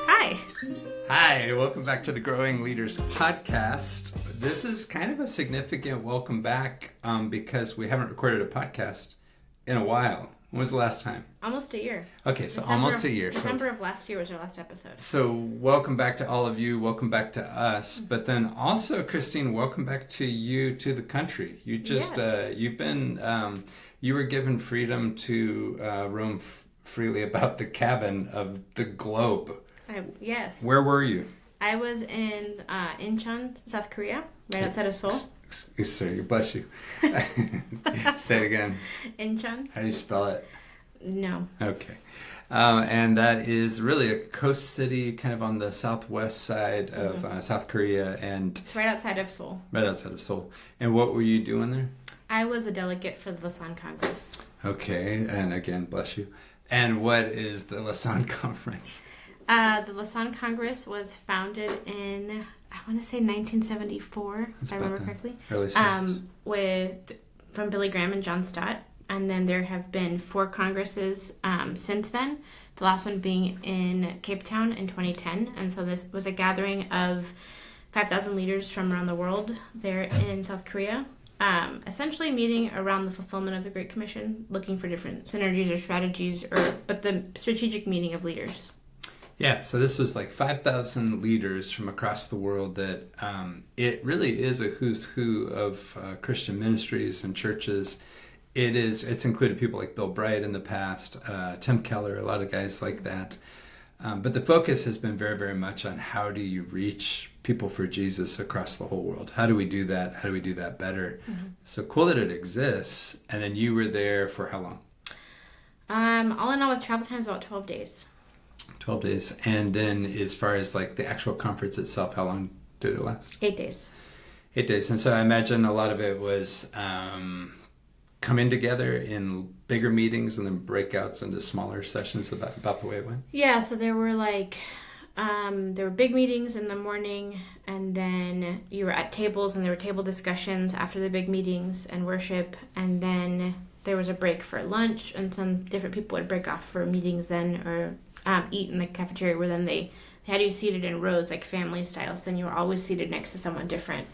Hi. Hi, welcome back to the Growing Leaders Podcast. This is kind of a significant welcome back because we haven't recorded a podcast in a while. When was the last time? Almost a year. Okay, so almost a year. December of last year was our last episode. So welcome back to all of you. Welcome back to us. But then also, Christine, welcome back to you, to the country. You just, you've been, you were given freedom to roam freely about the cabin of the globe. Yes. Where were you? I was in Incheon, South Korea, right outside of Seoul. Sorry, bless you. Say it again. Incheon. How do you spell it? No. Okay. And that is really a coast city kind of on the southwest side of South Korea. And it's right outside of Seoul. Right outside of Seoul. And what were you doing there? I was a delegate for the Lausanne Congress. Okay. And again, bless you. And what is the Lausanne Conference? The Lausanne Congress was founded in, I want to say 1974, if I remember correctly. Early 70s. From Billy Graham and John Stott. And then there have been 4 congresses since then, the last one being in Cape Town in 2010. And so this was a gathering of 5,000 leaders from around the world there in South Korea, essentially meeting around the fulfillment of the Great Commission, looking for different synergies or strategies, but the strategic meeting of leaders. Yeah, so this was like 5,000 leaders from across the world that it really is a who's who of Christian ministries and churches. It's included people like Bill Bright in the past, Tim Keller, a lot of guys like that. But the focus has been very, very much on how do you reach people for Jesus across the whole world? How do we do that? How do we do that better? Mm-hmm. So cool that it exists. And then you were there for how long? All in all, with travel time, is about 12 days. 12 days. And then as far as like the actual conference itself, how long did it last? 8 days. 8 days. And so I imagine a lot of it was coming together in bigger meetings and then breakouts into smaller sessions about the way it went? Yeah, so there were there were big meetings in the morning, and then you were at tables and there were table discussions after the big meetings and worship, and then there was a break for lunch, and some different people would break off for meetings then, or eat in the cafeteria, where then they had you seated in rows like family style, so then you were always seated next to someone different.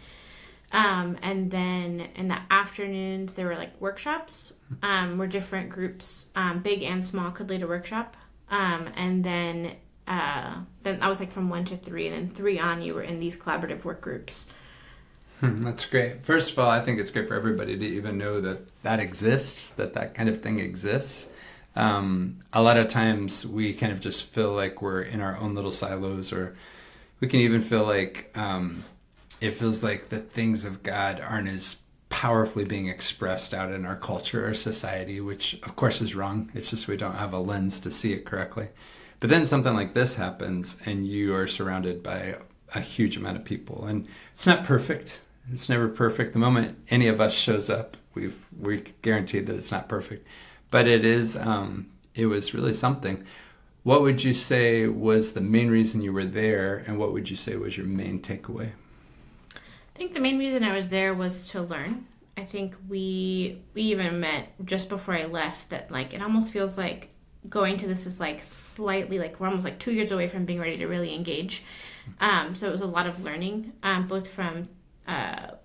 And then in the afternoons there were like workshops where different groups, big and small, could lead a workshop, and then I was like from 1 to 3, and then 3 on you were in these collaborative work groups. That's great. First of all, I think it's great for everybody to even know that exists, that kind of thing exists. A lot of times we kind of just feel like we're in our own little silos, or we can even feel like it feels like the things of God aren't as powerfully being expressed out in our culture or society, which of course is wrong. It's just we don't have a lens to see it correctly. But then something like this happens and you are surrounded by a huge amount of people, and it's not perfect. It's never perfect. The moment any of us shows up, we're guaranteed that it's not perfect. But it is, it was really something. What would you say was the main reason you were there, and what would you say was your main takeaway? I think the main reason I was there was to learn. I think we even met just before I left, that like it almost feels like going to this is like slightly like we're almost like 2 years away from being ready to really engage. So it was a lot of learning, both from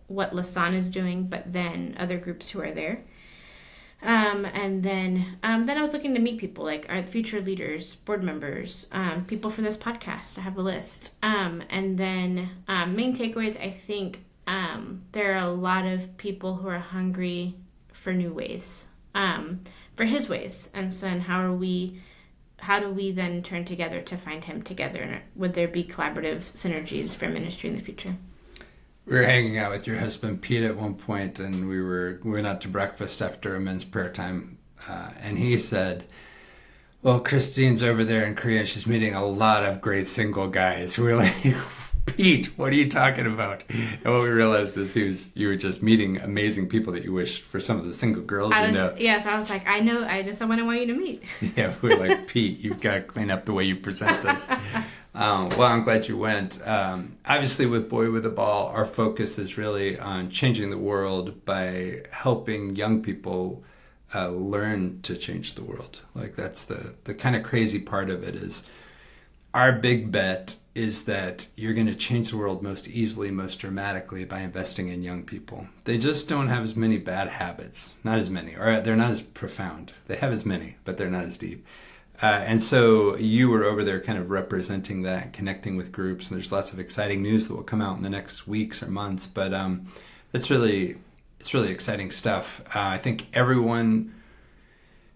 what Lausanne is doing, but then other groups who are there. And then I was looking to meet people like our future leaders, board members, people for this podcast. I have a list. And then main takeaways, I think there are a lot of people who are hungry for new ways, for his ways. And so, and how do we then turn together to find him together? And would there be collaborative synergies for ministry in the future? We were hanging out with your husband, Pete, at one point, and we went out to breakfast after a men's prayer time, and he said, well, Christine's over there in Korea, she's meeting a lot of great single guys. We were like, Pete, what are you talking about? And what we realized is you were just meeting amazing people that you wish for some of the single girls you know. Yes, I was like, I know someone I want you to meet. Yeah, we were like, Pete, you've got to clean up the way you present this. Well, I'm glad you went. Obviously, with Boy with a Ball, our focus is really on changing the world by helping young people learn to change the world. Like that's the kind of crazy part of it is our big bet is that you're going to change the world most easily, most dramatically by investing in young people. They just don't have as many bad habits, not as many, or they're not as profound. They have as many, but they're not as deep. And so you were over there kind of representing that, connecting with groups, and there's lots of exciting news that will come out in the next weeks or months, but it's really exciting stuff. I think everyone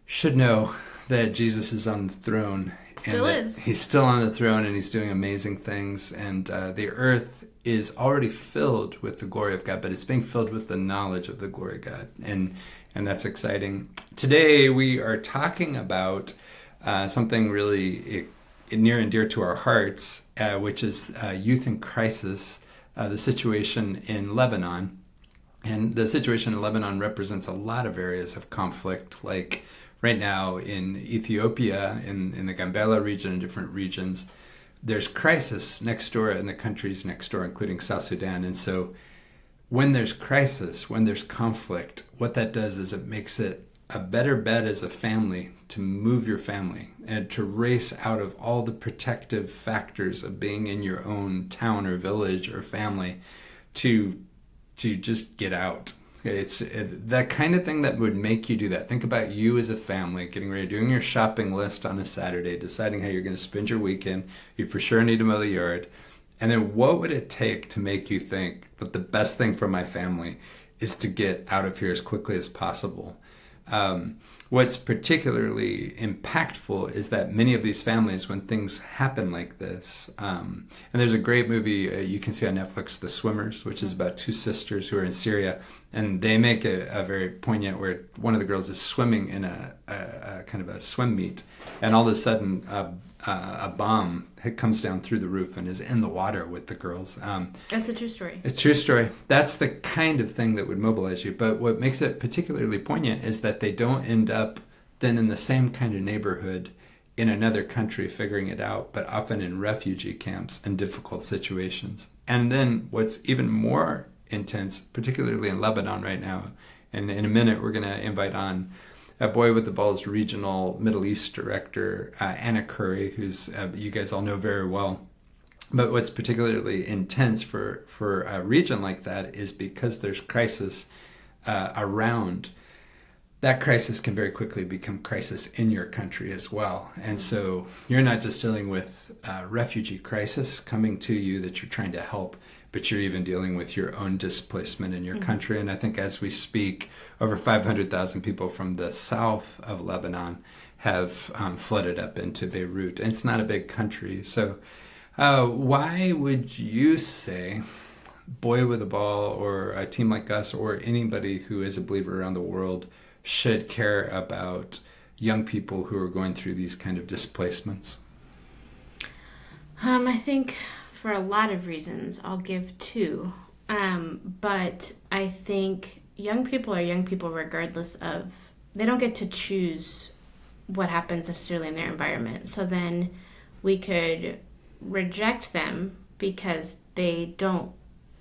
should know that Jesus is on the throne. Still is. He's still on the throne and he's doing amazing things. And the earth is already filled with the glory of God, but it's being filled with the knowledge of the glory of God. And that's exciting. Today we are talking about something really near and dear to our hearts, which is youth in crisis, the situation in Lebanon. And the situation in Lebanon represents a lot of areas of conflict, like right now in Ethiopia, in the Gambela region and different regions, there's crisis next door in the countries next door, including South Sudan. And so when there's crisis, when there's conflict, what that does is it makes it a better bet as a family to move your family and to race out of all the protective factors of being in your own town or village or family to just get out. It's that kind of thing that would make you do that. Think about you as a family getting ready, doing your shopping list on a Saturday, deciding how you're going to spend your weekend. You for sure need to mow the yard. And then what would it take to make you think that the best thing for my family is to get out of here as quickly as possible? What's particularly impactful is that many of these families, when things happen like this, and there's a great movie you can see on Netflix, The Swimmers, which is about two sisters who are in Syria, and they make a very poignant where one of the girls is swimming in a kind of a swim meet, and all of a sudden a bomb comes down through the roof and is in the water with the girls. That's a true story. It's a true story. That's the kind of thing that would mobilize you. But what makes it particularly poignant is that they don't end up then in the same kind of neighborhood in another country figuring it out, but often in refugee camps and difficult situations. And then what's even more intense, particularly in Lebanon right now, and in a minute we're going to invite on a Boy with the Ball's regional Middle East director, Anna Currie, who's you guys all know very well. But what's particularly intense for a region like that is because there's crisis around, that crisis can very quickly become crisis in your country as well. And so you're not just dealing with refugee crisis coming to you that you're trying to help, but you're even dealing with your own displacement in your country. And I think as we speak, over 500,000 people from the south of Lebanon have flooded up into Beirut. And it's not a big country. So why would you say Boy with a Ball or a team like us or anybody who is a believer around the world should care about young people who are going through these kind of displacements? I think for a lot of reasons. I'll give two. But I think young people are young people regardless of, they don't get to choose what happens necessarily in their environment. So then we could reject them because they don't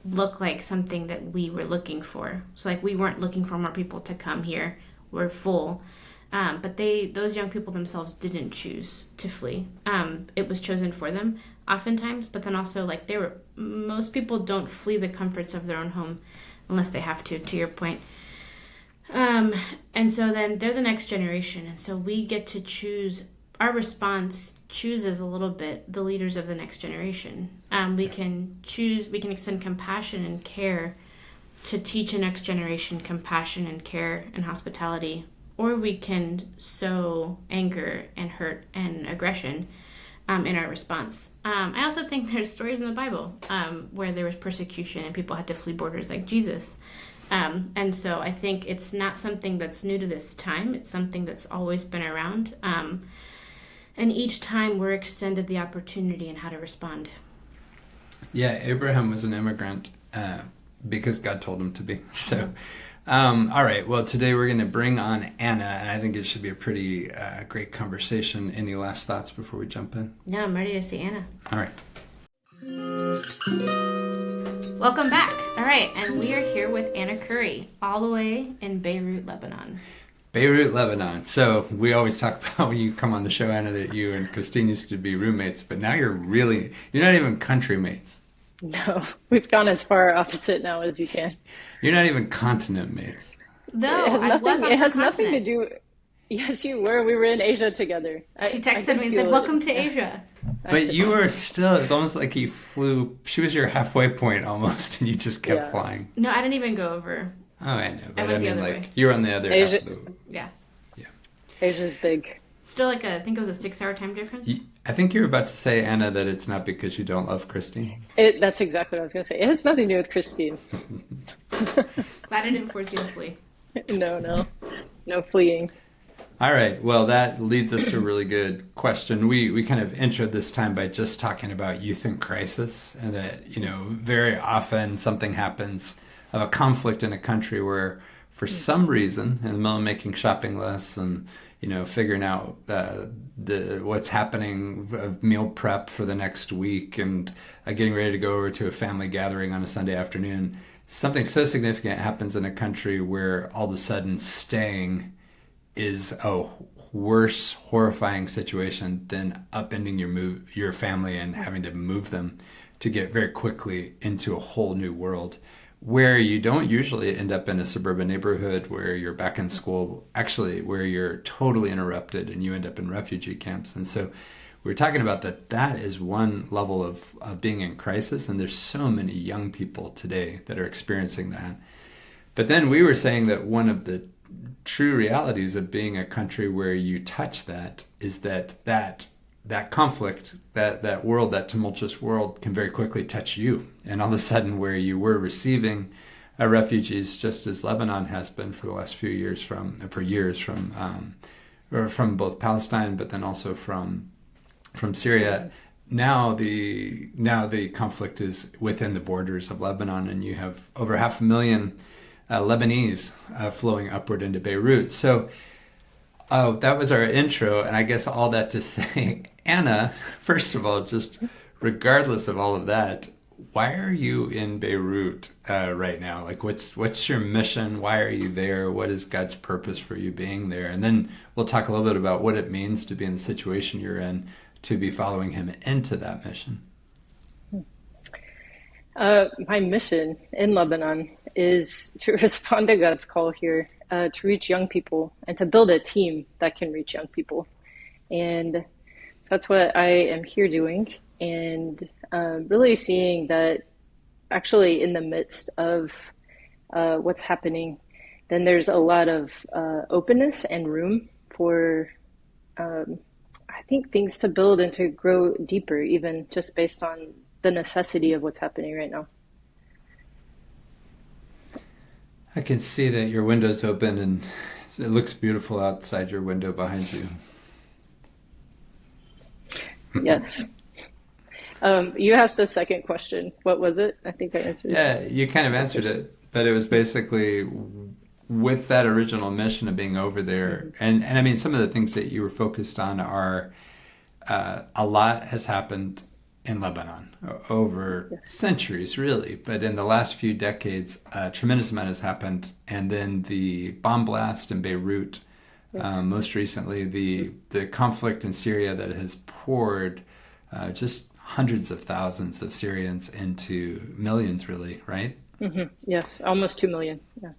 look like something that we were looking for. So like we weren't looking for more people to come here. We're full. But those young people themselves didn't choose to flee. It was chosen for them oftentimes, but then also like most people don't flee the comforts of their own home unless they have to your point. And so then they're the next generation. And so we get to choose, our response chooses a little bit the leaders of the next generation. We can extend compassion and care to teach a next generation compassion and care and hospitality, or we can sow anger and hurt and aggression in our response. I also think there's stories in the Bible where there was persecution and people had to flee borders like Jesus. And so I think it's not something that's new to this time. It's something that's always been around. And each time we're extended the opportunity and how to respond. Yeah, Abraham was an immigrant because God told him to be. So, all right. Well, today we're going to bring on Anna, and I think it should be a pretty great conversation. Any last thoughts before we jump in? No, I'm ready to see Anna. All right. Welcome back. All right, and we are here with Anna Currie, all the way in Beirut, Lebanon. Beirut, Lebanon. So we always talk about when you come on the show, Anna, that you and Christine used to be roommates, but now you're not even country mates. No, we've gone as far opposite now as you can. You're not even continent mates. It No, has I was nothing. on It her has nothing to continent. do. Yes, you were. We were in Asia together. She I texted can me and said, feel it. "Welcome to Yeah, Asia." I But could, you were still, it's almost like you flew, she was your halfway point almost, and you just kept yeah. flying. No, I didn't even go over. Oh, I know, I but I went the mean, other like, way. you're on the other half Asia, of the, Yeah, yeah. Asia's big. still like I think it was a 6 hour time difference. I think you're about to say, Anna, that it's not because you don't love Christine. That's exactly what I was going to say. It has nothing to do with Christine. Glad I didn't force you to flee. No, no, no fleeing. All right. Well, that leads us to a really good question. We kind of entered this time by just talking about youth in crisis, and that, very often something happens of a conflict in a country where, for some reason, in the middle of making shopping lists and figuring out the what's happening, meal prep for the next week, and getting ready to go over to a family gathering on a Sunday afternoon, something so significant happens in a country where all of a sudden staying is a worse, horrifying situation than upending your family and having to move them to get very quickly into a whole new world, where you don't usually end up in a suburban neighborhood where you're back in school, actually where you're totally interrupted and you end up in refugee camps. And so we're talking about that is one level of being in crisis, and there's so many young people today that are experiencing that. But then we were saying that one of the true realities of being a country where you touch that is that conflict, that world, that tumultuous world can very quickly touch you. And all of a sudden, where you were receiving refugees, just as Lebanon has been for the last few years from both Palestine, but then also from Syria. Now the conflict is within the borders of Lebanon, and you have over 500,000 Lebanese flowing upward into Beirut. So that was our intro, and I guess all that to say, Anna, first of all, just regardless of all of that, why are you in Beirut right now? Like, what's your mission? Why are you there? What is God's purpose for you being there? And then we'll talk a little bit about what it means to be in the situation you're in, to be following him into that mission. My mission in Lebanon is to respond to God's call here, to reach young people and to build a team that can reach young people. And so that's what I am here doing, and really seeing that actually in the midst of what's happening, then there's a lot of openness and room for, I think, things to build and to grow deeper, even just based on the necessity of what's happening right now. I can see that your window's open, and it looks beautiful outside your window behind you. Yes. You asked a second question. What was it? I think I answered it. Yeah, you kind of answered it, but it was basically with that original mission of being over there. And I mean, some of the things that you were focused on are a lot has happened in Lebanon over centuries, really. But in the last few decades, a tremendous amount has happened. And then the bomb blast in Beirut, most recently, the conflict in Syria that has poured just hundreds of thousands of Syrians into millions, really, right? Yes, almost 2 million. Yeah.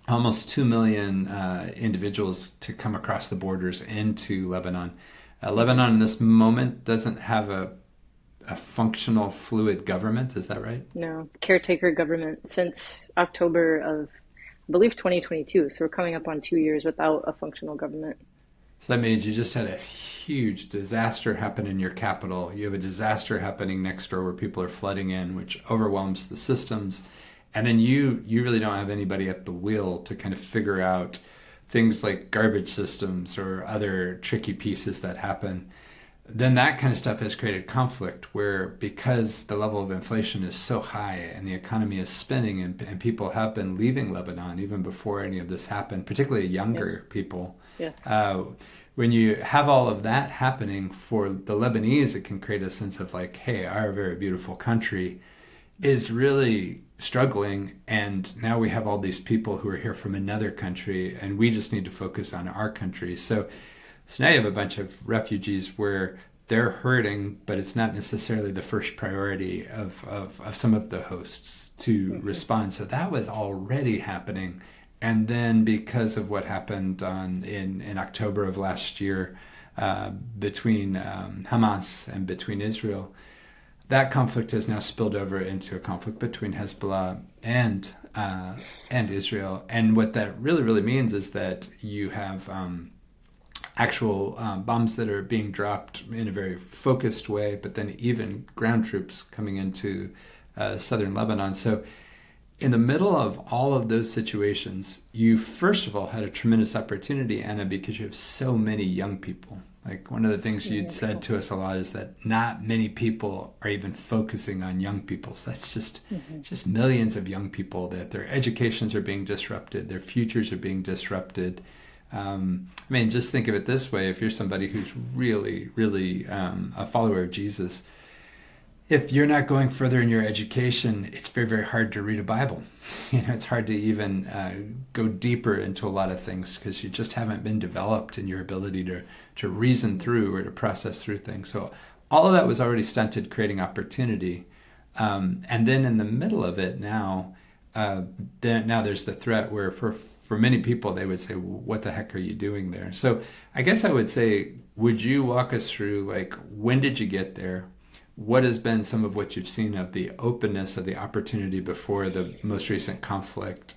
Almost 2 million individuals to come across the borders into Lebanon. Lebanon in this moment doesn't have a functional, fluid government. Is that right? No, caretaker government since October of, I believe, 2022. So we're coming up on 2 years without a functional government. So that means you just had a huge disaster happen in your capital. You have a disaster happening next door where people are flooding in, which overwhelms the systems. And then you really don't have anybody at the wheel to kind of figure out things like garbage systems or other tricky pieces that happen. Then that kind of stuff has created conflict where, because the level of inflation is so high and the economy is spinning, and people have been leaving Lebanon even before any of this happened, particularly younger people. Yes. When you have all of that happening for the Lebanese, it can create a sense of like, hey, our very beautiful country is really struggling, and now we have all these people who are here from another country, and we just need to focus on our country. So now you have a bunch of refugees where they're hurting, but it's not necessarily the first priority of some of the hosts to respond. So that was already happening. And then because of what happened in October of last year between Hamas and between Israel, that conflict has now spilled over into a conflict between Hezbollah and Israel. And what that really, really means is that you have actual bombs that are being dropped in a very focused way, but then even ground troops coming into southern Lebanon. So in the middle of all of those situations, you first of all had a tremendous opportunity, Anna, because you have so many young people. Like one of the things you'd said to us a lot is that not many people are even focusing on young people. So that's just millions of young people that their educations are being disrupted, their futures are being disrupted. I mean, just think of it this way. If you're somebody who's really, really a follower of Jesus, if you're not going further in your education, it's very, very hard to read a Bible. It's hard to even go deeper into a lot of things because you just haven't been developed in your ability to reason through or to process through things. So all of that was already stunted, creating opportunity. And then in the middle of it now there's the threat where for many people, they would say, what the heck are you doing there? So I guess I would say, would you walk us through, like, when did you get there? What has been some of what you've seen of the openness of the opportunity before the most recent conflict?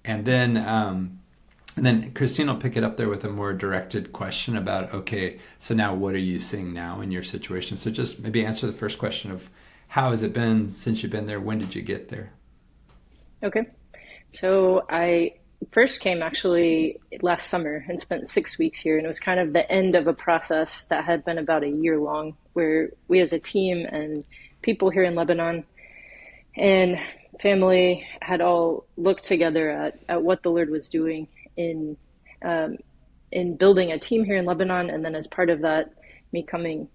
And then Christine will pick it up there with a more directed question about, okay, so now what are you seeing now in your situation? So just maybe answer the first question of how has it been since you've been there? When did you get there? Okay. So I first came actually last summer and spent 6 weeks here. And it was kind of the end of a process that had been about a year long, where we as a team and people here in Lebanon and family had all looked together at what the Lord was doing in building a team here in Lebanon. And then as part of that, me coming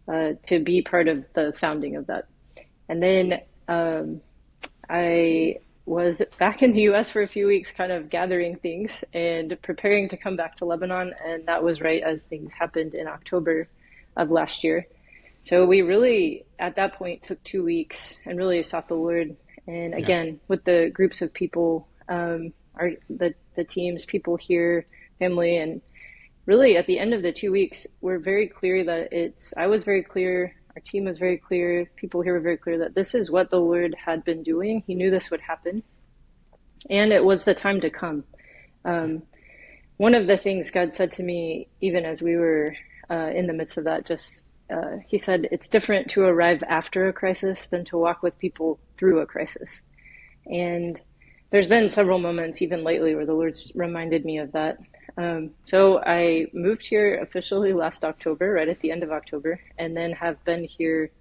to be part of the founding of that. And then I was back in the US for a few weeks, kind of gathering things and preparing to come back to Lebanon. And that was right as things happened in October of last year. So we really, at that point, took 2 weeks and really sought the Lord. And again, with the groups of people, the teams, people here, family, and really at the end of the 2 weeks, we're very clear that I was very clear, our team was very clear, people here were very clear that this is what the Lord had been doing. He knew this would happen. And it was the time to come. One of the things God said to me, even as we were in the midst of that, he said, it's different to arrive after a crisis than to walk with people through a crisis. And there's been several moments, even lately, where the Lord's reminded me of that. So I moved here officially last October, right at the end of October, and then have been here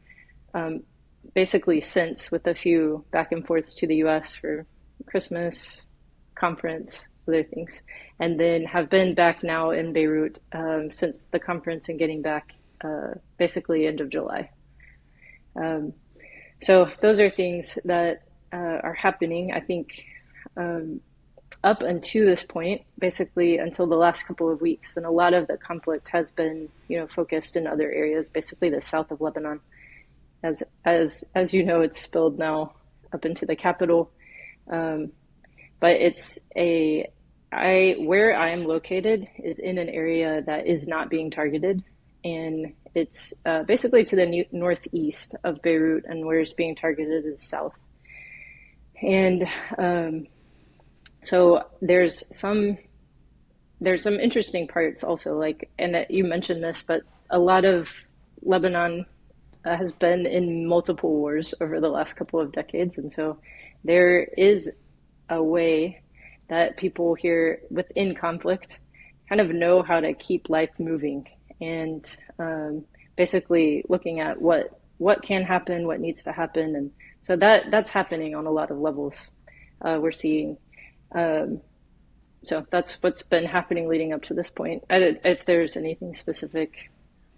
basically since, with a few back and forths to the US for Christmas, conference, other things, and then have been back now in Beirut since the conference and getting back basically end of July. So those are things that are happening, I think, up until this point, basically until the last couple of weeks. And a lot of the conflict has been, focused in other areas, basically the south of Lebanon. As you know, it's spilled now up into the capital. But it's where I am located is in an area that is not being targeted. And it's basically to the northeast of Beirut, and where it's being targeted is south. And so there's some interesting parts also, and that you mentioned this, but a lot of Lebanon has been in multiple wars over the last couple of decades. And so there is a way that people here within conflict kind of know how to keep life moving, and basically looking at what can happen, what needs to happen. And so that's happening on a lot of levels. We're seeing. So that's what's been happening leading up to this point. If there's anything specific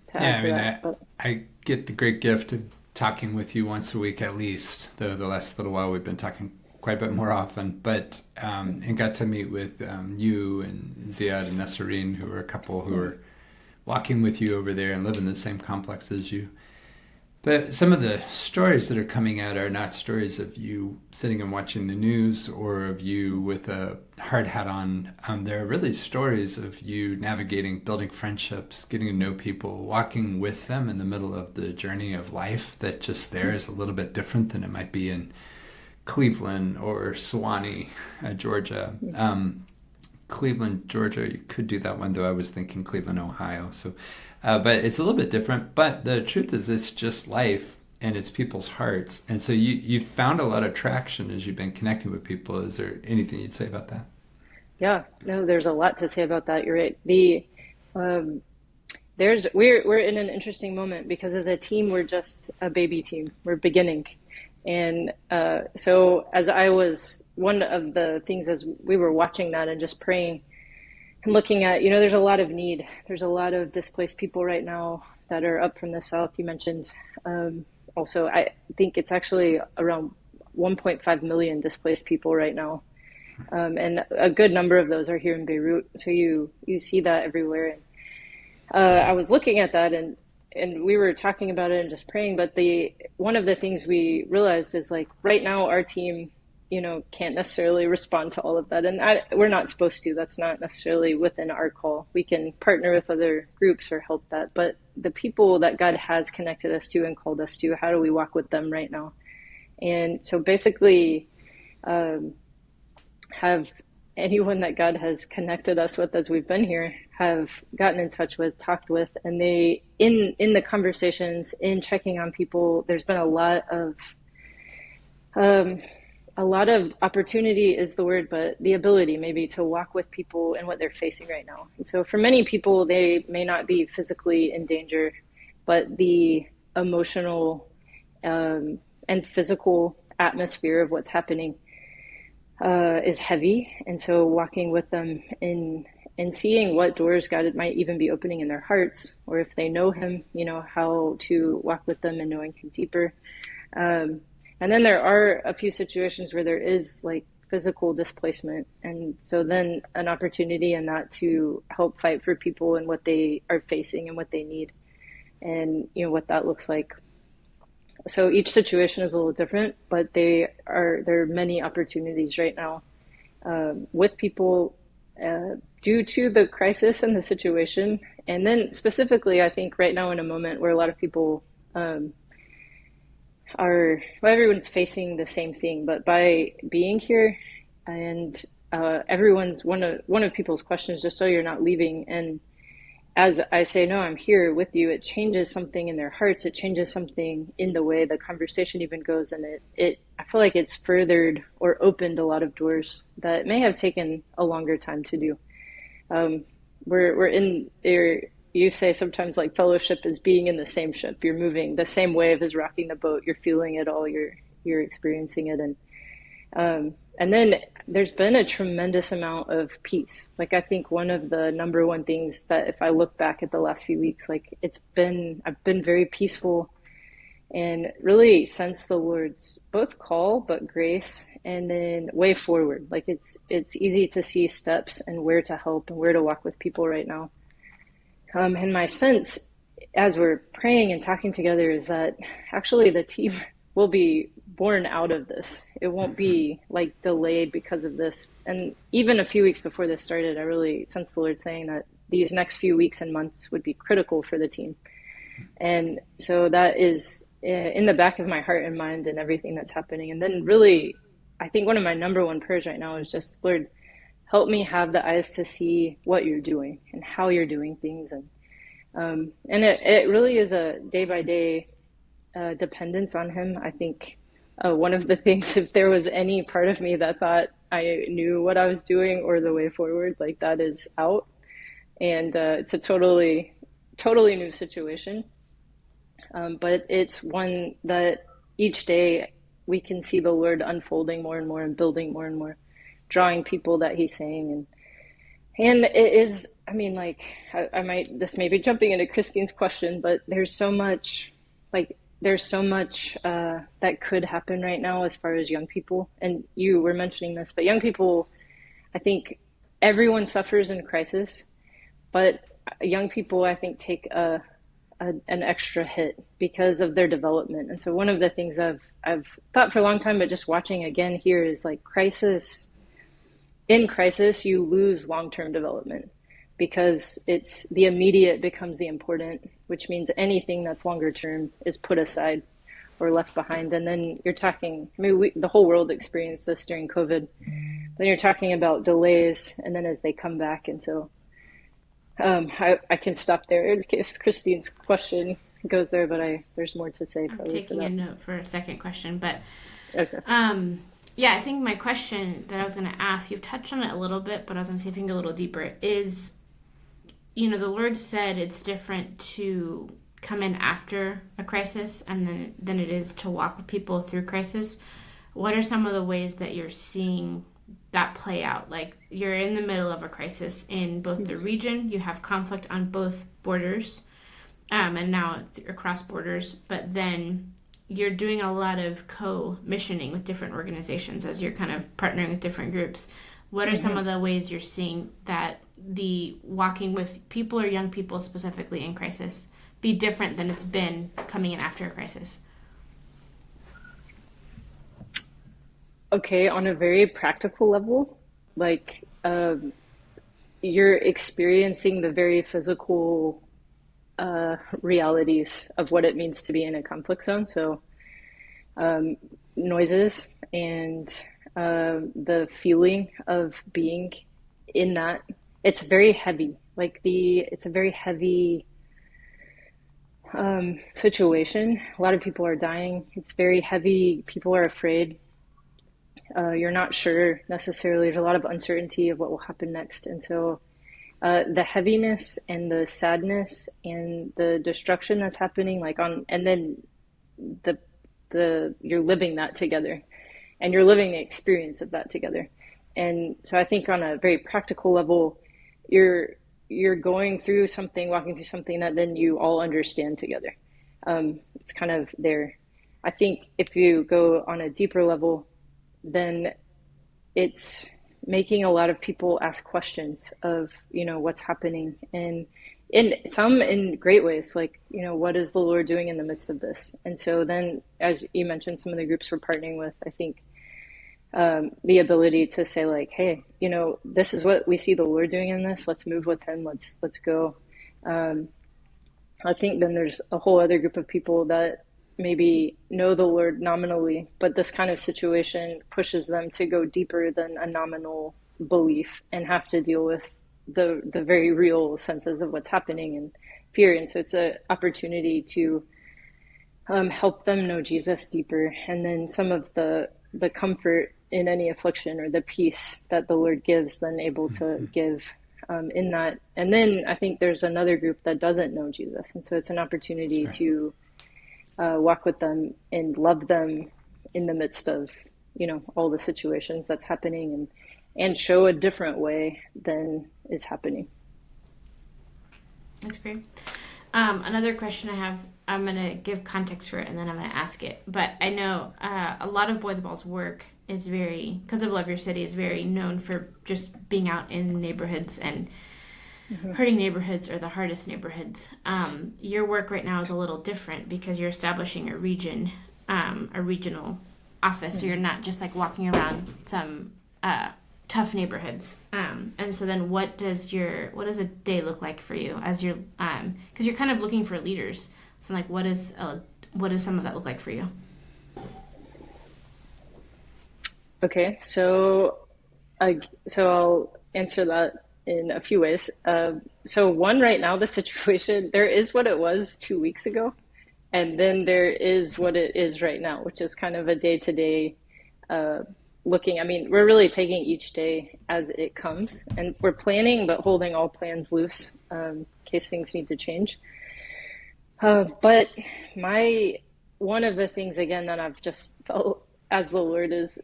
to add to that. I get the great gift of talking with you once a week at least, though the last little while we've been talking quite a bit more often, but and got to meet with you and Ziad and Nasserine, who are a couple who are walking with you over there and live in the same complex as you. But some of the stories that are coming out are not stories of you sitting and watching the news or of you with a hard hat on. They're really stories of you navigating, building friendships, getting to know people, walking with them in the middle of the journey of life that just there is a little bit different than it might be in Cleveland or Sewanee, Georgia. Cleveland, Georgia, you could do that one, though I was thinking Cleveland, Ohio. So, but it's a little bit different. But the truth is, it's just life and it's people's hearts. And so you found a lot of traction as you've been connecting with people. Is there anything you'd say about that? Yeah, no, there's a lot to say about that. You're right. We're in an interesting moment because as a team, we're just a baby team. We're beginning. And so as one of the things as we were watching that and just praying and looking at, there's a lot of need. There's a lot of displaced people right now that are up from the south, you mentioned. Also, I think it's actually around 1.5 million displaced people right now. And a good number of those are here in Beirut. So you see that everywhere. And I was looking at that and we were talking about it and just praying, but one of the things we realized is like right now our team, can't necessarily respond to all of that. And we're not supposed to. That's not necessarily within our call. We can partner with other groups or help that. But the people that God has connected us to and called us to, how do we walk with them right now? And so basically have anyone that God has connected us with as we've been here have gotten in touch with, talked with, and they in the conversations, in checking on people, there's been a lot of opportunity is the word, but the ability maybe to walk with people and what they're facing right now. And so for many people, they may not be physically in danger, but the emotional and physical atmosphere of what's happening is heavy. And so walking with them and seeing what doors God might even be opening in their hearts, or if they know him, how to walk with them and knowing him deeper. And then there are a few situations where there is like physical displacement. And so then an opportunity in that to help fight for people and what they are facing and what they need and, what that looks like. So each situation is a little different, but there are many opportunities right now with people due to the crisis and the situation. And then specifically, I think right now in a moment where a lot of people everyone's facing the same thing, but by being here and everyone's one of people's questions, just so you're not leaving. And as I say, no, I'm here with you, it changes something in their hearts. It changes something in the way the conversation even goes. And I feel like it's furthered or opened a lot of doors that may have taken a longer time to do. We're in there. You say sometimes like fellowship is being in the same ship. You're moving. The same wave is rocking the boat. You're feeling it all. You're experiencing it. And then there's been a tremendous amount of peace. Like I think one of the number one things that if I look back at the last few weeks, like I've been very peaceful and really sense the Lord's both call, but grace and then way forward. Like it's easy to see steps and where to help and where to walk with people right now. And my sense as we're praying and talking together is that actually the team will be born out of this. It won't be like delayed because of this. And even a few weeks before this started, I really sensed the Lord saying that these next few weeks and months would be critical for the team. And so that is in the back of my heart and mind and everything that's happening. And then really, I think one of my number one prayers right now is just, Lord, help me have the eyes to see what you're doing and how you're doing things. And it really is a day by day dependence on him. I think one of the things, if there was any part of me that thought I knew what I was doing or the way forward, like that is out. And it's a totally new situation. But it's one that each day we can see the Lord unfolding more and more and building more and more, drawing people that he's saying. And it is, I mean, like, this may be jumping into Christine's question, but there's so much, like, there's so much that could happen right now as far as young people. And you were mentioning this, but young people, I think everyone suffers in crisis, but young people, I think, take an extra hit because of their development. And so one of the things I've thought for a long time, but just watching again here is like in crisis, you lose long-term development because it's the immediate becomes the important, which means anything that's longer term is put aside or left behind. And then you're talking, I mean, the whole world experienced this during COVID. Then you're talking about delays and then as they come back. And so I can stop there in case Christine's question goes there, but there's more to say. I'm taking a note for a second question, but okay. Yeah, I think my question that I was going to ask, you've touched on it a little bit, but I was going to see if you can go a little deeper, is, the Lord said it's different to come in after a crisis and than it is to walk with people through crisis. What are some of the ways that you're seeing that play out? Like, you're in the middle of a crisis in both the region, you have conflict on both borders, and now across borders, but then you're doing a lot of co-missioning with different organizations as you're kind of partnering with different groups. What are some of the ways you're seeing that the walking with people or young people specifically in crisis be different than it's been coming in after a crisis? Okay, on a very practical level, like you're experiencing the very physical realities of what it means to be in a conflict zone. So noises and the feeling of being in that, it's very heavy. It's a very heavy situation. A lot of people are dying. It's very heavy. People are afraid. You're not sure necessarily. There's a lot of uncertainty of what will happen next. And so the heaviness and the sadness and the destruction that's happening, and then you're living that together and you're living the experience of that together. And so I think on a very practical level, you're going through something, walking through something that then you all understand together. It's kind of there. I think if you go on a deeper level, then it's making a lot of people ask questions of, what's happening, and in great ways, what is the Lord doing in the midst of this? And so then, as you mentioned, some of the groups we're partnering with, I think the ability to say hey, this is what we see the Lord doing in this. Let's move with him. Let's go. I think then there's a whole other group of people that maybe know the Lord nominally, but this kind of situation pushes them to go deeper than a nominal belief and have to deal with the very real senses of what's happening and fear. And so it's an opportunity to help them know Jesus deeper. And then some of the comfort in any affliction or the peace that the Lord gives, then able to give in that. And then I think there's another group that doesn't know Jesus. And so it's an opportunity to walk with them and love them in the midst of, all the situations that's happening, and show a different way than is happening. That's great. Another question I have, I'm going to give context for it and then I'm going to ask it. But I know a lot of Boy the Ball's work is because of Love Your City, is very known for just being out in neighborhoods and hurting neighborhoods or the hardest neighborhoods. Your work right now is a little different because you're establishing a regional office. So you're not just walking around some tough neighborhoods. And so then what does a day look like for you as you're, because you're kind of looking for leaders. So what does some of that look like for you? Okay, so I'll answer that in a few ways. So one, right now, the situation, there is what it was 2 weeks ago, and then there is what it is right now, which is kind of a day-to-day looking. I mean, we're really taking each day as it comes, and we're planning, but holding all plans loose in case things need to change. But one of the things, again, that I've just felt as the Lord is,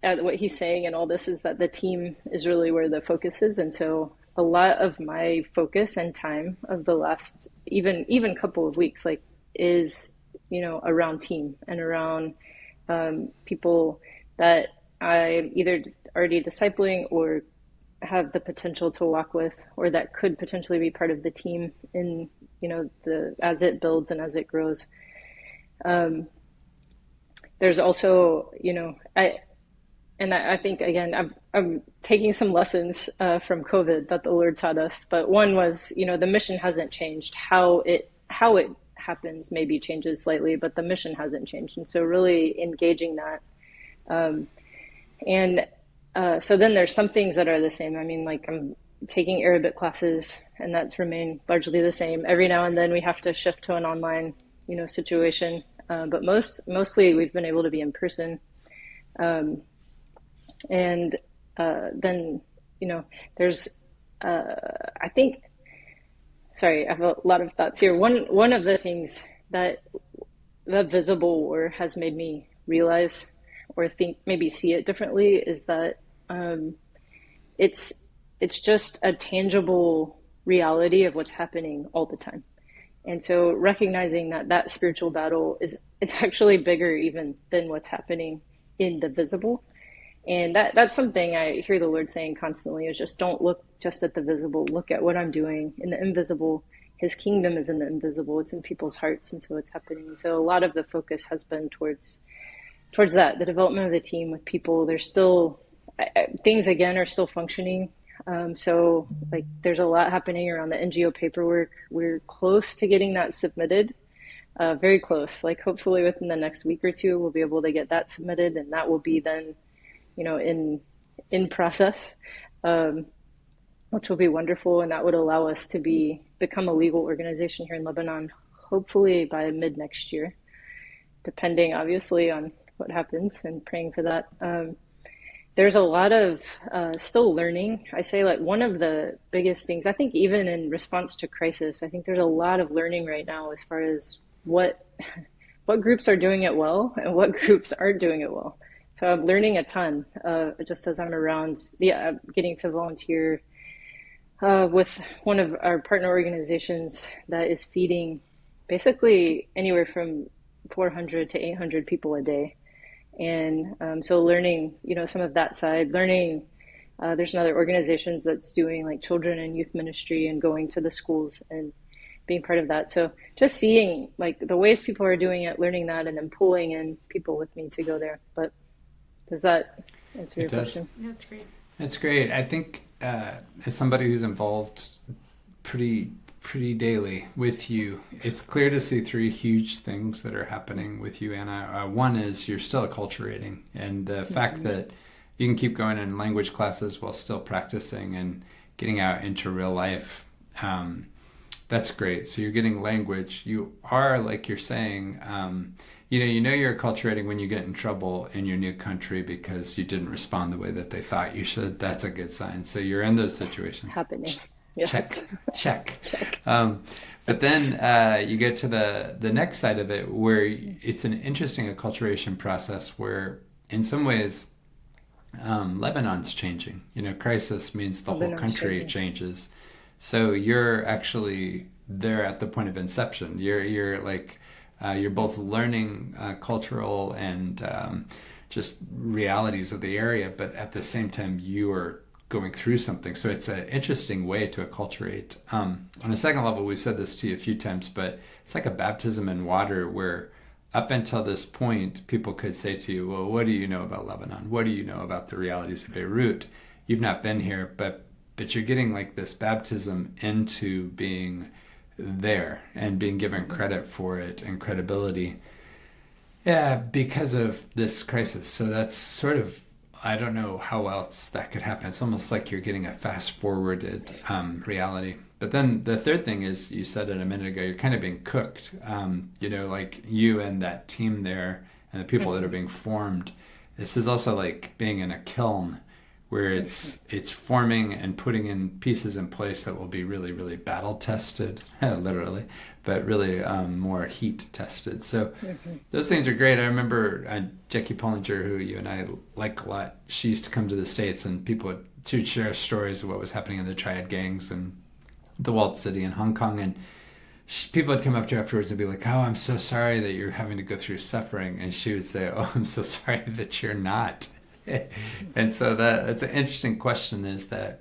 what he's saying and all this, is that the team is really where the focus is. And so a lot of my focus and time of the last even couple of weeks is around team and around people that I'm either already discipling or have the potential to walk with, or that could potentially be part of the team in, the as it builds and as it grows. There's also, I think again, I'm taking some lessons from COVID that the Lord taught us. But one was, the mission hasn't changed. How it happens maybe changes slightly, but the mission hasn't changed. And so really engaging that. And so then there's some things that are the same. I mean, like I'm taking Arabic classes, and that's remained largely the same. Every now and then we have to shift to an online, situation. But mostly we've been able to be in person. And then, there's, I think, sorry, I have a lot of thoughts here. One of the things that the visible war has made me realize, or think maybe see it differently, is that it's just a tangible reality of what's happening all the time. And so recognizing that spiritual battle is actually bigger even than what's happening in the visible. And that's something I hear the Lord saying constantly, is just don't look just at the visible, look at what I'm doing in the invisible. His kingdom is in the invisible, it's in people's hearts, and so it's happening. And so a lot of the focus has been towards that, the development of the team with people. There's still, things again are still functioning. So like there's a lot happening around the NGO paperwork. We're close to getting that submitted, very close. Like hopefully within the next week or two, we'll be able to get that submitted, and that will be then, in process, which will be wonderful. And that would allow us to become a legal organization here in Lebanon, hopefully by mid next year, depending obviously on what happens, and praying for that. There's a lot of still learning. I say, like, one of the biggest things, I think even in response to crisis, I think there's a lot of learning right now as far as what groups are doing it well and what groups aren't doing it well. So I'm learning a ton just as I'm around, getting to volunteer with one of our partner organizations that is feeding basically anywhere from 400 to 800 people a day. And so learning, some of that side, learning, there's another organization that's doing like children and youth ministry and going to the schools and being part of that. So just seeing like the ways people are doing it, learning that, and then pulling in people with me to go there. But does that answer your question? Yeah, that's great. That's great. I think as somebody who's involved pretty daily with you, it's clear to see three huge things that are happening with you, Anna. One is you're still acculturating, and the fact that you can keep going in language classes while still practicing and getting out into real life. That's great. So you're getting language. You are, like you're saying, you're acculturating when you get in trouble in your new country because you didn't respond the way that they thought you should. That's a good sign. So you're in those situations. Happening. Yes. Check. But then you get to the next side of it, where it's an interesting acculturation process where in some ways Lebanon's changing. Crisis means the whole country changes. So you're actually there at the point of inception. You're like you're both learning cultural and just realities of the area, but at the same time you are going through something. So it's an interesting way to acculturate. On a second level, we've said this to you a few times, but it's like a baptism in water, where up until this point, people could say to you, well, what do you know about Lebanon? What do you know about the realities of Beirut? You've not been here, but you're getting like this baptism into being there and being given credit for it and credibility. Yeah, because of this crisis. So that's sort of, I don't know how else that could happen. It's almost like you're getting a fast-forwarded reality. But then the third thing is, you said it a minute ago, you're kind of being cooked. Like you and that team there and the people that are being formed. This is also like being in a kiln where it's forming and putting in pieces in place that will be really, really battle-tested, literally, but really more heat-tested. So those things are great. I remember Jackie Pollinger, who you and I like a lot, she used to come to the States, and she would share stories of what was happening in the Triad gangs and the walled city in Hong Kong. And people would come up to her afterwards and be like, "Oh, I'm so sorry that you're having to go through suffering," and she would say, "Oh, I'm so sorry that you're not." And so that's an interesting question, is that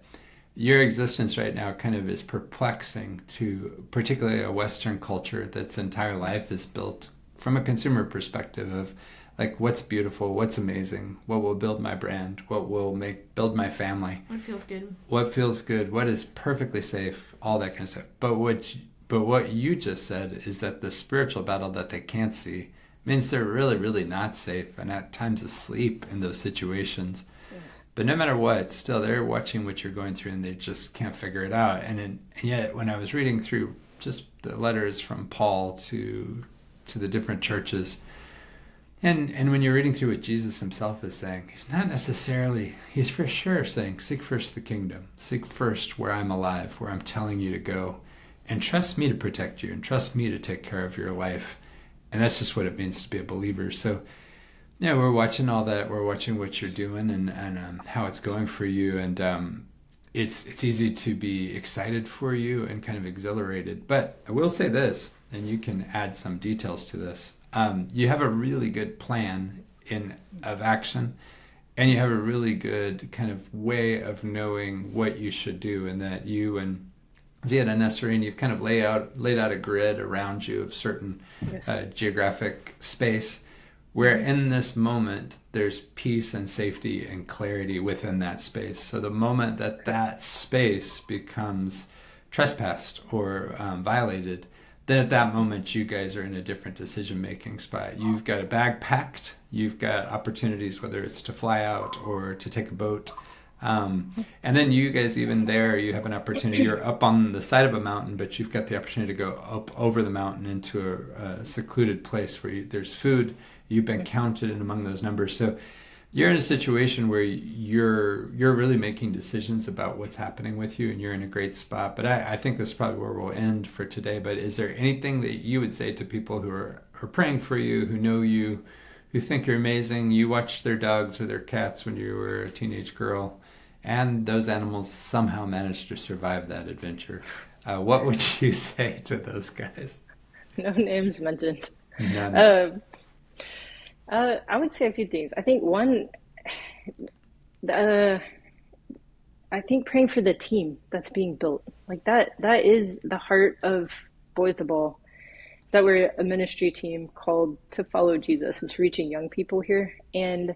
your existence right now kind of is perplexing to particularly a Western culture that's entire life is built from a consumer perspective of like what's beautiful, what's amazing, what will build my brand, what will build my family, what feels good, what is perfectly safe, all that kind of stuff. But what you just said is that the spiritual battle that they can't see means they're really, really not safe and at times asleep in those situations. Yes. But no matter what, still they're watching what you're going through and they just can't figure it out. And yet when I was reading through just the letters from Paul to the different churches, and when you're reading through what Jesus himself is saying, he's for sure saying, seek first the kingdom, seek first where I'm alive, where I'm telling you to go, and trust me to protect you and trust me to take care of your life. And that's just what it means to be a believer. So, yeah, we're watching all that. We're watching what you're doing and how it's going for you. And it's easy to be excited for you and kind of exhilarated. But I will say this, and you can add some details to this. You have a really good plan of action, and you have a really good kind of way of knowing what you should do, and that you and Ziad and Nesreen, you've kind of laid out a grid around you of certain geographic space, where in this moment there's peace and safety and clarity within that space. So the moment that space becomes trespassed or violated, then at that moment you guys are in a different decision-making spot. You've got a bag packed, you've got opportunities, whether it's to fly out or to take a boat. And then you guys, even there, you have an opportunity. You're up on the side of a mountain, but you've got the opportunity to go up over the mountain into a secluded place where there's food. You've been counted in among those numbers. So you're in a situation where you're really making decisions about what's happening with you, and you're in a great spot. But I think this is probably where we'll end for today. But is there anything that you would say to people who are praying for you, who know you, who think you're amazing? You watched their dogs or their cats when you were a teenage girl, and those animals somehow managed to survive that adventure. What would you say to those guys? No names mentioned. None. I would say a few things. I think one, I think praying for the team that's being built, like that is the heart of Boys the Ball. Is that we're a ministry team called to follow Jesus and to reaching young people here. And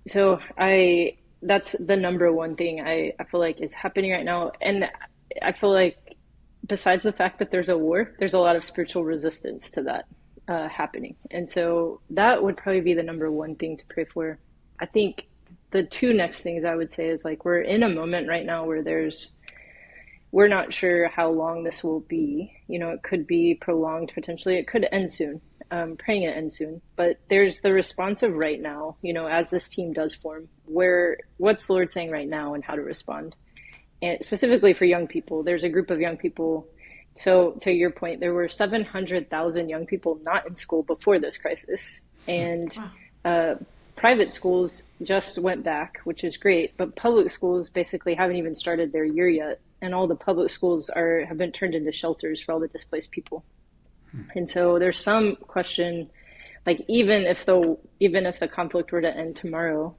so that's the number one thing I feel like is happening right now. And I feel like besides the fact that there's a war, there's a lot of spiritual resistance to that happening. And so that would probably be the number one thing to pray for. I think the two next things I would say is like, we're in a moment right now where we're not sure how long this will be. It could be prolonged potentially. It could end soon. Praying it ends soon. But there's the response of right now, as this team does form, what's the Lord saying right now and how to respond. And specifically for young people, there's a group of young people. So to your point, there were 700,000 young people not in school before this crisis. And private schools just went back, which is great. But public schools basically haven't even started their year yet. And all the public schools have been turned into shelters for all the displaced people. And so there's some question, like even if the conflict were to end tomorrow,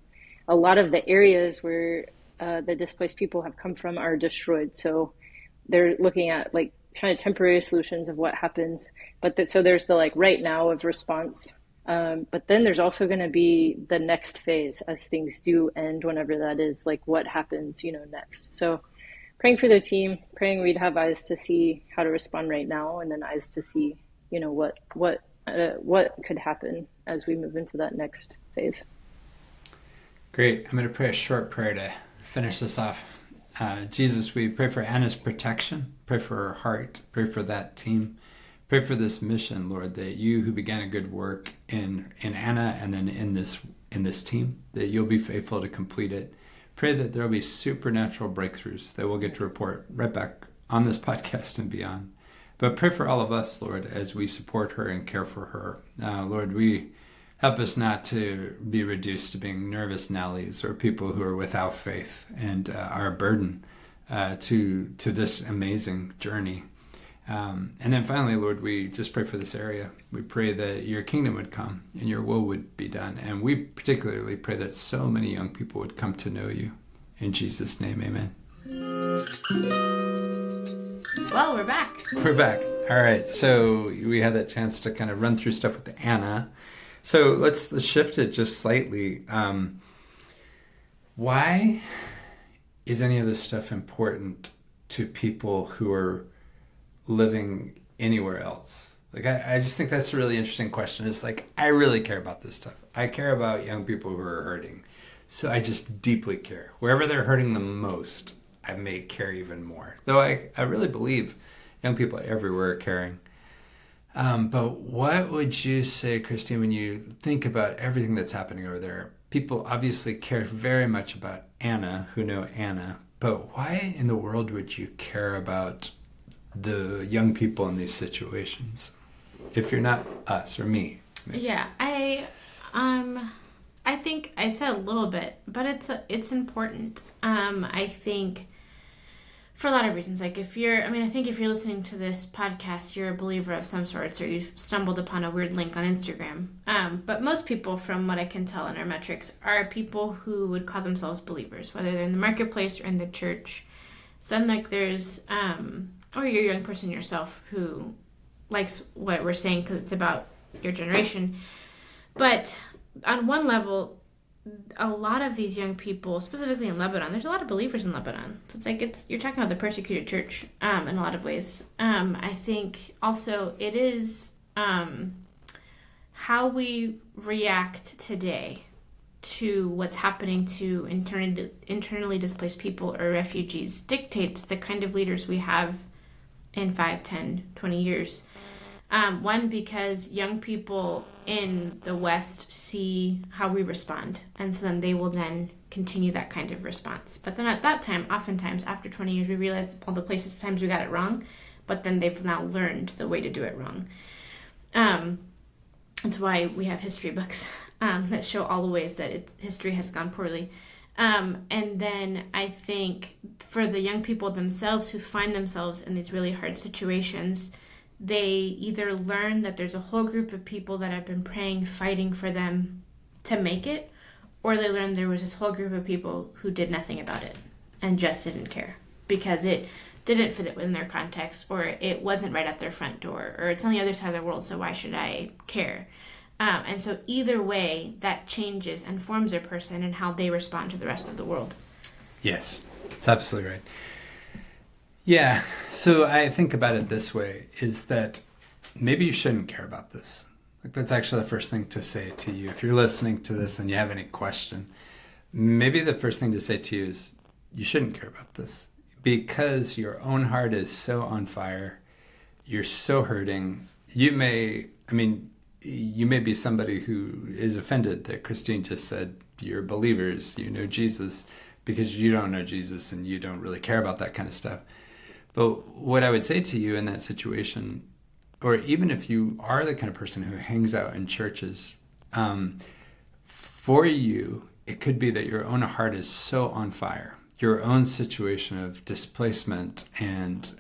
a lot of the areas where the displaced people have come from are destroyed. So they're looking at like kind of temporary solutions of what happens. But so there's the like right now of response. But then there's also going to be the next phase as things do end, whenever that is, like what happens, next. So praying for the team, praying we'd have eyes to see how to respond right now, and then eyes to see, what could happen as we move into that next phase. Great. I'm going to pray a short prayer to finish this off. Jesus, we pray for Anna's protection, pray for her heart, pray for that team, pray for this mission, Lord, that you who began a good work in Anna and then in this team, that you'll be faithful to complete it. Pray that there will be supernatural breakthroughs that we'll get to report right back on this podcast and beyond. But pray for all of us, Lord, as we support her and care for her. Lord, help us not to be reduced to being nervous Nellies or people who are without faith and are a burden to this amazing journey. And then finally, Lord, we just pray for this area. We pray that your kingdom would come and your will would be done. And we particularly pray that so many young people would come to know you. In Jesus' name, amen. Well, we're back. We're back. All right. So we had that chance to kind of run through stuff with Anna. So let's shift it just slightly. Why is any of this stuff important to people who are living anywhere else? Like, I just think that's a really interesting question. It's like, I really care about this stuff. I care about young people who are hurting. So I just deeply care. Wherever they're hurting the most, I may care even more. Though I really believe young people everywhere are caring. But what would you say, Christine, when you think about everything that's happening over there? People obviously care very much about Anna, who know Anna. But why in the world would you care about the young people in these situations if you're not us or me? Yeah, I think I said a little bit, but it's important. I think for a lot of reasons. Like I think if you're listening to this podcast, you're a believer of some sorts, or you've stumbled upon a weird link on Instagram. But most people, from what I can tell in our metrics, are people who would call themselves believers, whether they're in the marketplace or in the church. So then, like, there's, or you're a young person yourself who likes what we're saying because it's about your generation. But on one level, a lot of these young people, specifically in Lebanon, there's a lot of believers in Lebanon. So it's like you're talking about the persecuted church in a lot of ways. I think also it is how we react today to what's happening to internally displaced people or refugees dictates the kind of leaders we have in 5, 10, 20 years. One, because young people in the West see how we respond, and so then they will then continue that kind of response. But then at that time, oftentimes after 20 years, we realize all the times we got it wrong, but then they've now learned the way to do it wrong. That's why we have history books that show all the ways that history has gone poorly. And then I think for the young people themselves who find themselves in these really hard situations, they either learn that there's a whole group of people that have been praying, fighting for them to make it, or they learn there was this whole group of people who did nothing about it and just didn't care because it didn't fit in their context, or it wasn't right at their front door, or it's on the other side of the world, so why should I care? And so either way, that changes and forms a person and how they respond to the rest of the world. Yes, that's absolutely right. Yeah, so I think about it this way, is that maybe you shouldn't care about this. Like, that's actually the first thing to say to you. If you're listening to this and you have any question, maybe the first thing to say to you is you shouldn't care about this because your own heart is so on fire. You're so hurting. You may be somebody who is offended that Christine just said you're believers, you know Jesus, because you don't know Jesus and you don't really care about that kind of stuff. But what I would say to you in that situation, or even if you are the kind of person who hangs out in churches, for you, it could be that your own heart is so on fire. Your own situation of displacement and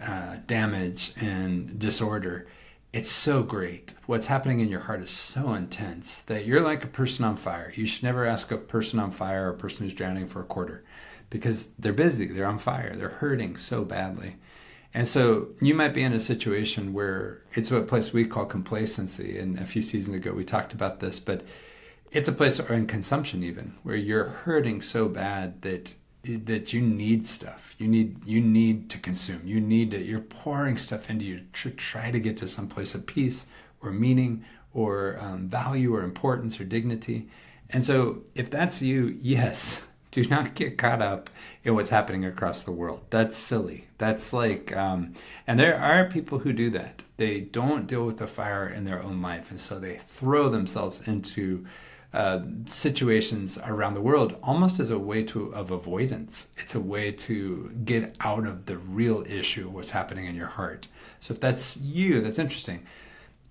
damage and disorder, it's so great. What's happening in your heart is so intense that you're like a person on fire. You should never ask a person on fire or a person who's drowning for a quarter because they're busy, they're on fire, they're hurting so badly. And so you might be in a situation where it's a place we call complacency. And a few seasons ago, we talked about this, but it's a place, or in consumption even, where you're hurting so bad that you need stuff. You need to consume. You're pouring stuff into you to try to get to some place of peace or meaning or value or importance or dignity. And so if that's you, yes, do not get caught up in what's happening across the world. That's silly. That's like, and there are people who do that. They don't deal with the fire in their own life. And so they throw themselves into situations around the world almost as a way of avoidance. It's a way to get out of the real issue of what's happening in your heart. So if that's you, that's interesting.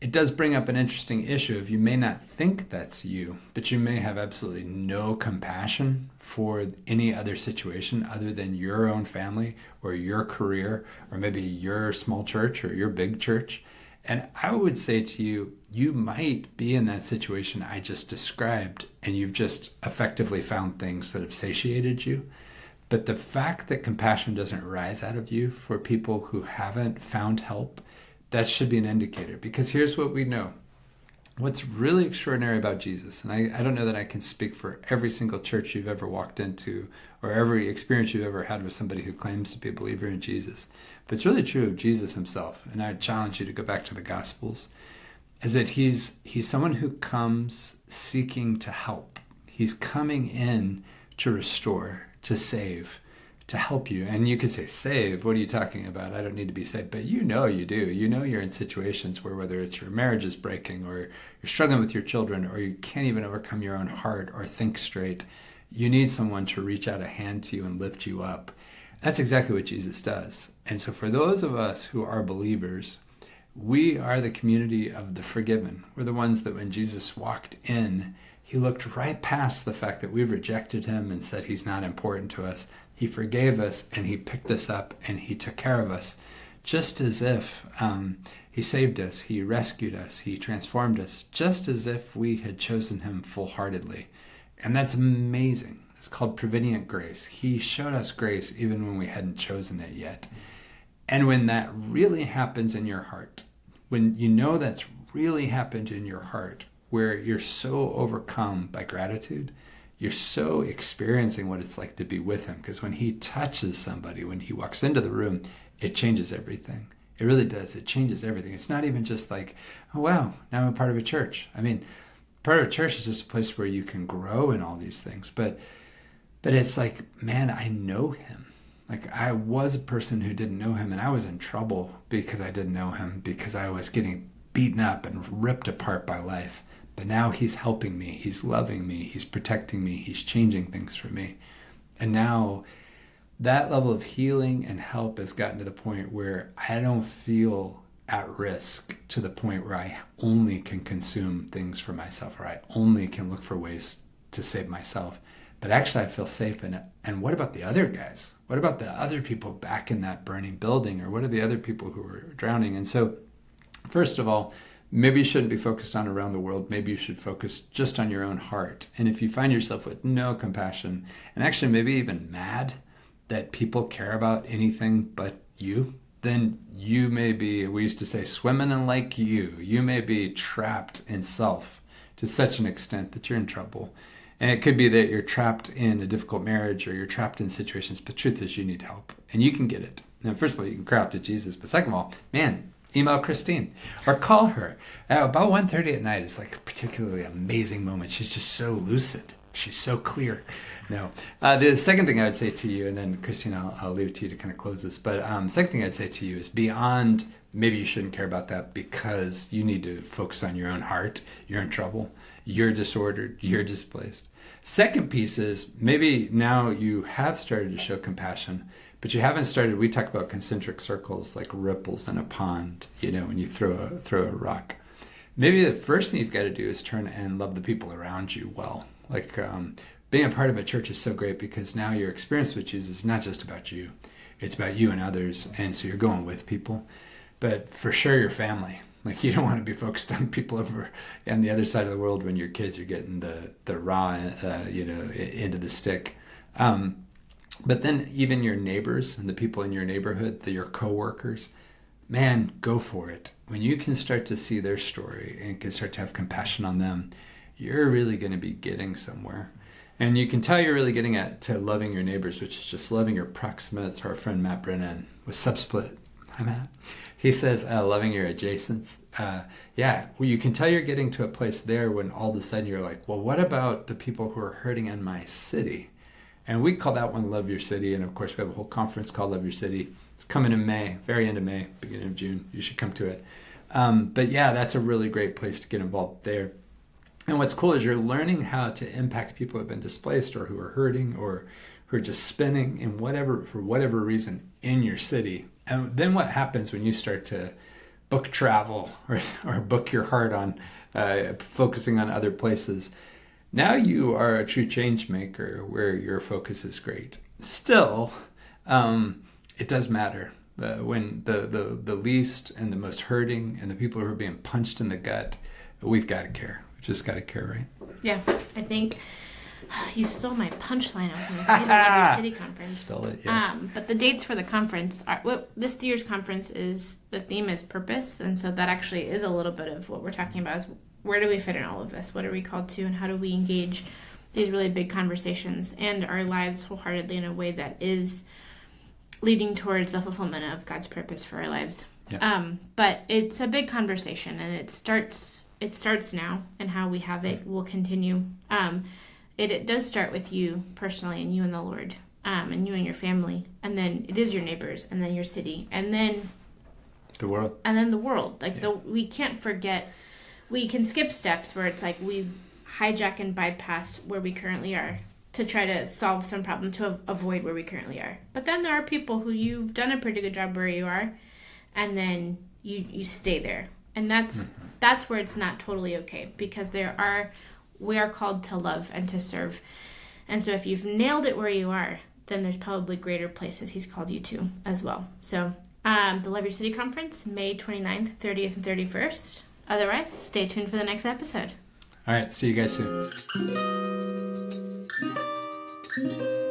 it does bring up an interesting issue of you may not think that's you, but you may have absolutely no compassion for any other situation other than your own family or your career or maybe your small church or your big church. And I would say to you, you might be in that situation I just described, and you've just effectively found things that have satiated you. But the fact that compassion doesn't rise out of you for people who haven't found help, that should be an indicator. Because here's what we know. What's really extraordinary about Jesus, and I don't know that I can speak for every single church you've ever walked into or every experience you've ever had with somebody who claims to be a believer in Jesus, but it's really true of Jesus himself. And I challenge you to go back to the Gospels, is that he's someone who comes seeking to help. He's coming in to restore, to save, to help you. And you could say, save? What are you talking about? I don't need to be saved. But you know you do. You know you're in situations where whether it's your marriage is breaking or you're struggling with your children or you can't even overcome your own heart or think straight, you need someone to reach out a hand to you and lift you up. That's exactly what Jesus does. And so for those of us who are believers, we are the community of the forgiven. We're the ones that when Jesus walked in, he looked right past the fact that we've rejected him and said he's not important to us. He forgave us and he picked us up and he took care of us, just as if he saved us, he rescued us, he transformed us, just as if we had chosen him full-heartedly. And that's amazing. It's called prevenient grace. He showed us grace even when we hadn't chosen it yet. And when that really happens in your heart, when you know that's really happened in your heart, where you're so overcome by gratitude, you're so experiencing what it's like to be with him. Because when he touches somebody, when he walks into the room, it changes everything. It really does. It changes everything. It's not even just like, oh, wow, now I'm a part of a church. I mean, part of a church is just a place where you can grow in all these things. But it's like, man, I know him. Like I was a person who didn't know him and I was in trouble because I didn't know him, because I was getting beaten up and ripped apart by life. But now he's helping me, he's loving me, he's protecting me, he's changing things for me. And now that level of healing and help has gotten to the point where I don't feel at risk to the point where I only can consume things for myself or I only can look for ways to save myself. But actually I feel safe in it. And what about the other guys? What about the other people back in that burning building? Or what are the other people who are drowning? And so, first of all, maybe you shouldn't be focused on around the world. Maybe you should focus just on your own heart. And if you find yourself with no compassion, and actually maybe even mad that people care about anything but you, then you may be, we used to say, swimming in like you may be trapped in self to such an extent that you're in trouble. And it could be that you're trapped in a difficult marriage or you're trapped in situations, but truth is you need help and you can get it. Now, first of all, you can cry out to Jesus, but second of all, man, email Christine or call her. About 1:30 at night is like a particularly amazing moment. She's just so lucid. She's so clear. No. The second thing I would say to you, and then Christine, I'll leave it to you to kind of close this, but second thing I'd say to you is beyond maybe you shouldn't care about that because you need to focus on your own heart. You're in trouble. You're disordered. You're displaced. Second piece is maybe now you have started to show compassion, but you haven't started, we talk about concentric circles like ripples in a pond, when you throw a rock. Maybe the first thing you've got to do is turn and love the people around you well. Like being a part of a church is so great because now your experience with Jesus is not just about you. It's about you and others. And so you're going with people. But for sure your family. Like you don't want to be focused on people over on the other side of the world when your kids are getting the raw, into the stick. But then even your neighbors and the people in your neighborhood, your coworkers, man, go for it. When you can start to see their story and can start to have compassion on them, you're really going to be getting somewhere. And you can tell you're really getting to loving your neighbors, which is just loving your proximates. Our friend Matt Brennan with Subsplit. Hi, Matt. He says, loving your adjacents. You can tell you're getting to a place there when all of a sudden you're like, well, what about the people who are hurting in my city? And we call that one Love Your City. And of course, we have a whole conference called Love Your City. It's coming in May, very end of May, beginning of June. You should come to it. But yeah, that's a really great place to get involved there. And what's cool is you're learning how to impact people who have been displaced or who are hurting or who are just spinning for whatever reason in your city. And then what happens when you start to book travel or book your heart on focusing on other places. Now you are a true change maker where your focus is great. Still, it does matter. When the least and the most hurting and the people who are being punched in the gut, we've got to care. We just got to care, right? Yeah, I think you stole my punchline. I was going to say the Love Your City conference. Stole it, yeah. But the dates for the conference are, this year's conference is, the theme is purpose, and so that actually is a little bit of what we're talking about, is where do we fit in all of this? What are we called to, and how do we engage these really big conversations and our lives wholeheartedly in a way that is leading towards the fulfillment of God's purpose for our lives. Yeah. But it's a big conversation, and it starts now, and how we have it will continue. It does start with you personally, and you and the Lord, and you and your family, and then it is your neighbors, and then your city, and then the world. And then the world. We can't forget. We can skip steps where it's like we hijack and bypass where we currently are to try to solve some problem to avoid where we currently are. But then there are people who you've done a pretty good job where you are, and then you stay there. And that's where it's not totally okay, because we are called to love and to serve. And so if you've nailed it where you are, then there's probably greater places he's called you to as well. So the Love Your City Conference, May 29th, 30th, and 31st. Otherwise, stay tuned for the next episode. All right. See you guys soon.